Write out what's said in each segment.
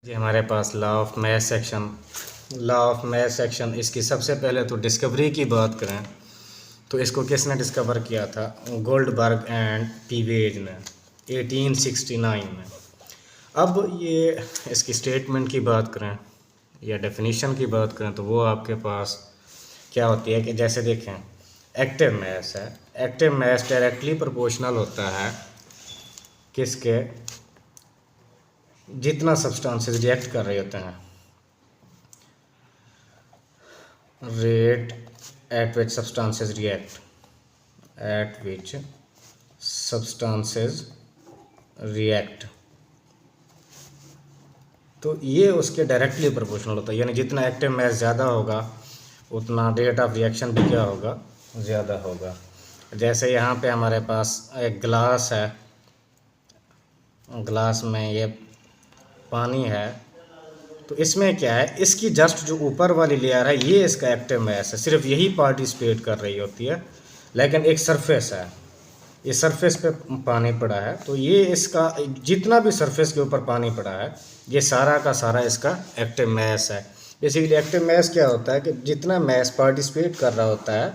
जी हमारे पास law of math section इसकी सबसे पहले तो डिस्कवरी की बात करें तो इसको किसने डिस्कवर किया था? गोल्डबर्ग एंड पीवेज ने 1869 में। अब ये इसकी स्टेटमेंट की बात करें या डेफिनेशन की बात करें तो वो आपके पास क्या होती है कि जैसे देखें एक्टिव मैथ है। एक्टिव मैथ डायरेक्टली प्रोपोर्शनल होता है किसके? जितना सब्सटेंसेस रिएक्ट कर रहे होते हैं, rate at which substances react, eight which substances react, तो ये उसके डायरेक्टली प्रोपोर्शनल होता है। यानी जितना एक्टिव मैथ ज़्यादा होगा उतना रेट ऑफ रिएक्शन भी क्या होगा? ज़्यादा होगा। जैसे यहाँ पे हमारे पास एक ग्लास है, ग्लास में ये पानी है, तो इसमें क्या है, इसकी जस्ट जो ऊपर वाली लेयर है ये इसका एक्टिव मैथ है, सिर्फ यही पार्टिसिपेट कर रही होती है। लेकिन एक सरफेस है, ये सरफेस पे पानी पड़ा है, तो ये इसका जितना भी सरफेस के ऊपर पानी पड़ा है ये सारा का सारा इसका एक्टिव मैथ है। बेसिकली एक्टिव मैथ क्या होता है कि जितना मैथ पार्टिसिपेट कर रहा होता है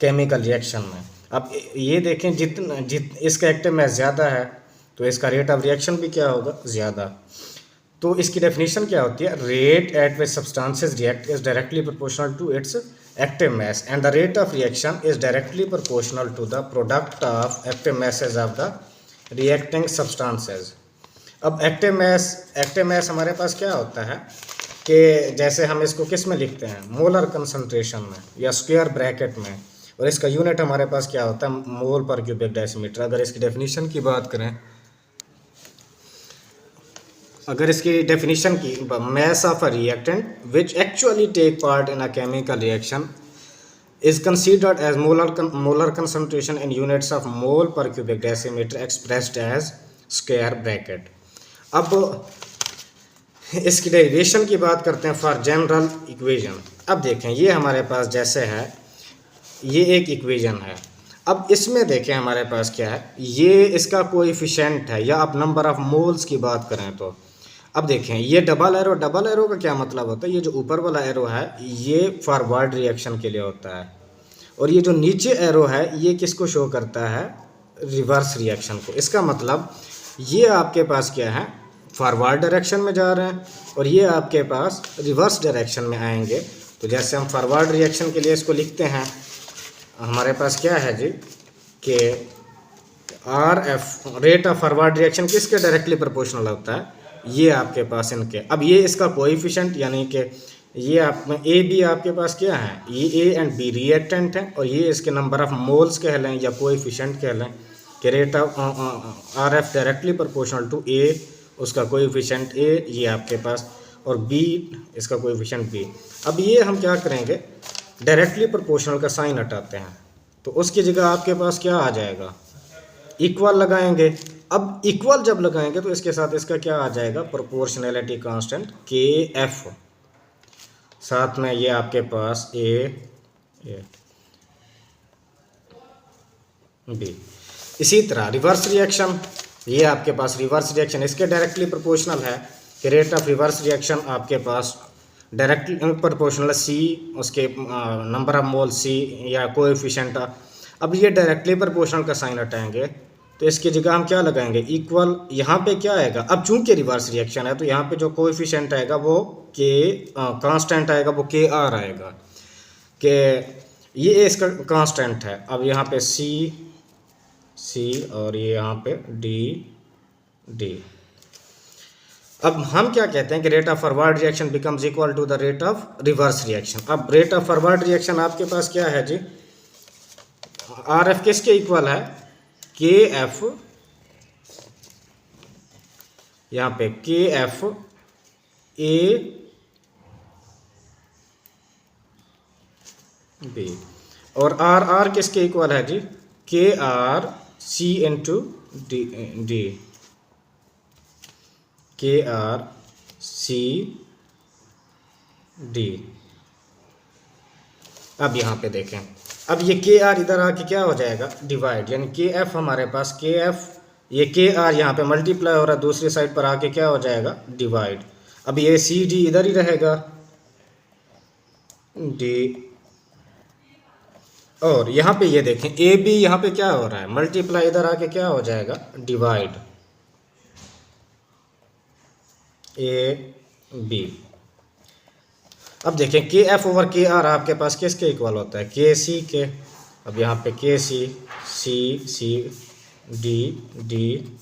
केमिकल रिएक्शन में। अब ये देखें इसका एक्टिव मैथ ज़्यादा है तो इसका रेट ऑफ रिएक्शन भी क्या होगा? ज़्यादा। तो इसकी डेफिनेशन क्या होती है? Rate at which substances react is directly proportional to its active mass and the rate of reaction is directly proportional to the product of active masses of the reacting substances. अब active mass हमारे पास क्या होता है कि जैसे हम इसको किस में लिखते हैं? मोलर कंसंट्रेशन में या स्क्वायर ब्रैकेट में, और इसका यूनिट हमारे पास क्या होता है? मोल पर क्यूबिक डेसीमीटर। अगर इसकी डेफिनेशन की बात करें, अगर इसकी डेफिनेशन की, mass of a reactant which actually take part in a chemical reaction is considered as molar concentration in units of mole per cubic decimeter expressed as square bracket। अब इसकी डेरिवेशन की बात करते हैं फॉर जनरल इक्वेशन। अब देखें ये हमारे पास जैसे है, ये एक इक्वेशन है। अब इसमें देखें हमारे पास क्या है, ये इसका कोएफिशिएंट है, या आप नंबर ऑफ मोल्स की बात करें तो अब देखें ये डबल एरो का क्या मतलब होता है? ये जो ऊपर वाला एरो है ये फॉरवर्ड रिएक्शन के लिए होता है, और ये जो नीचे एरो है ये किसको शो करता है? रिवर्स रिएक्शन को। इसका मतलब ये आपके पास क्या है? फॉरवर्ड डायरेक्शन में जा रहे हैं, और ये आपके पास रिवर्स डायरेक्शन में आएंगे। तो जैसे हम फॉरवर्ड रिएक्शन के लिए इसको लिखते हैं, हमारे पास क्या है जी कि RF rate of forward reaction किसके डायरेक्टली प्रोपोर्शनल होता है? ये आपके पास इनके। अब ये इसका कोएफिशिएंट यानी कि ये आप में ए बी आपके पास क्या है? ये ए एंड बी रिएक्टेंट है, और ये इसके नंबर ऑफ मोल्स कह लें या कोएफिशिएंट कह लें कि rate of RF directly proportional to A, उसका कोएफिशिएंट ए ये आपके पास, और बी इसका कोएफिशिएंट बी। अब ये हम क्या करेंगे? डायरेक्टली प्रोपोर्शनल का साइन हटाते हैं, तो उसकी जगह आपके पास क्या आ जाएगा? इक्वल लगाएंगे। अब इक्वल जब लगाएंगे तो इसके साथ इसका क्या आ जाएगा? प्रोपोर्शनैलिटी कांस्टेंट KF, साथ में ये आपके पास A B। इसी तरह रिवर्स रिएक्शन, ये आपके पास रिवर्स रिएक्शन इसके डायरेक्टली प्रोपोर्शनल है कि रेट ऑफ रिवर्स रिएक्शन आपके पास डायरेक्टली प्रोपोर्शनल C, उसके नंबर ऑफ मोल C या कोएफिशिएंट। अब ये डायरेक्टली प्रोपोर्शनल का साइन हटाएंगे तो इसकी जगह हम क्या लगाएंगे? इक्वल। यहाँ पे क्या आएगा? अब चूंकि रिवर्स रिएक्शन है तो यहाँ पे जो कोएफिशिएंट आएगा वो कांस्टेंट आएगा, वो KR आएगा, कि ये इसका कांस्टेंट है। अब यहाँ पे C और ये यहाँ पे D। अब हम क्या कहते हैं कि rate of forward reaction becomes equal to the rate of reverse reaction. अब रेट ऑफ फॉरवर्ड रिएक्शन आपके पास क्या है जी? RF किसके इक्वल है? KF, यहाँ पे KF A B, और RR किसके इक्वल है जी? KR C into D, KR C D। अब यहाँ पे देखें, अब ये KR इधर आके क्या हो जाएगा? डिवाइड, यानी KF हमारे पास KF, ये KR यहाँ पे मल्टीप्लाई हो रहा है, दूसरी साइड पर आके क्या हो जाएगा? डिवाइड। अब ये सी डी इधर ही रहेगा, डी, और यहाँ पे ये देखें ए बी, यहाँ पे क्या हो रहा है, मल्टीप्लाई, इधर आके क्या हो जाएगा, डिवाइड, ए बी। अब देखें के एफ ओवर के आर आपके पास किसके इक्वल होता है, के सी के। अब यहाँ पे K C, C C, D D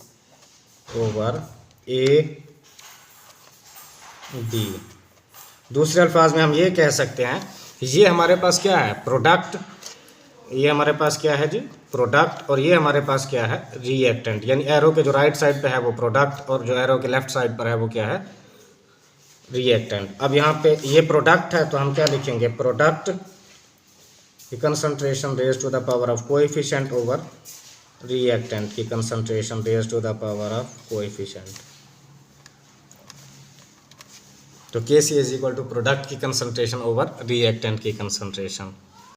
over A B. दूसरे अल्फाज में हम ये कह सकते हैं, ये हमारे पास क्या है, प्रोडक्ट, ये हमारे पास क्या है जी, प्रोडक्ट, और ये हमारे पास क्या है, रिएक्टेंट। यानी एरो के जो राइट साइड पे है वो प्रोडक्ट, और जो एरो के लेफ्ट साइड पर है वो क्या है, रिएक्टेंट। अब यहाँ पे ये प्रोडक्ट है तो हम क्या लिखेंगे, प्रोडक्ट की concentration raise to the power of coefficient over reactant की concentration raise to the power of coefficient. तो K C is equal to product की कंसंट्रेशन ओवर रिएक्टेंट की कंसंट्रेशन।